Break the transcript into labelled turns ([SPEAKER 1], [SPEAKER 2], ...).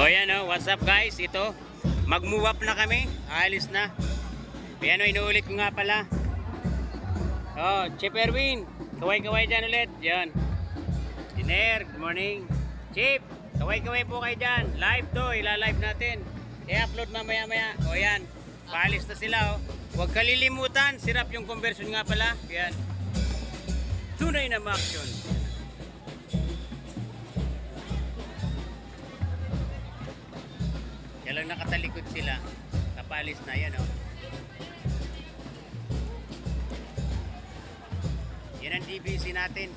[SPEAKER 1] Ayan o, what's up guys? Ito, mag-move up na kami. Alis na. Ayan o, inuulit ko nga pala. Oh, Chief Erwin. Kaway-kaway dyan ulit. Yan. Diner, good morning. Chief, kaway-kaway po kayo dyan. Live to, ilalive natin. I-upload mamaya-maya. O yan, paalis na sila o. Huwag kalilimutan, sirap yung conversion nga pala. Yan. Tunay na ma-action. Kaya lang nakatalikod sila. Kapalis na yan o. Yan ang DBC natin.